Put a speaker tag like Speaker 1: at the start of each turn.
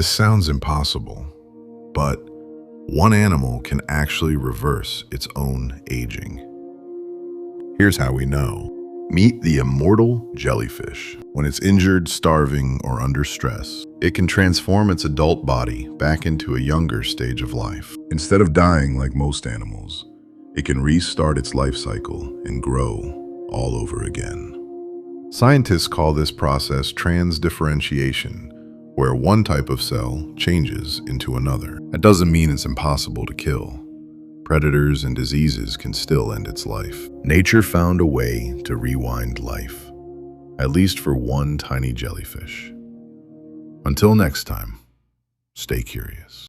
Speaker 1: This sounds impossible, but one animal can actually reverse its own aging. Here's how we know. Meet the immortal jellyfish. When it's injured, starving, or under stress, it can transform its adult body back into a younger stage of life. Instead of dying like most animals, it can restart its life cycle and grow all over again. Scientists call this process transdifferentiation, where one type of cell changes into another. That doesn't mean it's impossible to kill. Predators and diseases can still end its life. Nature found a way to rewind life, at least for one tiny jellyfish. Until next time, stay curious.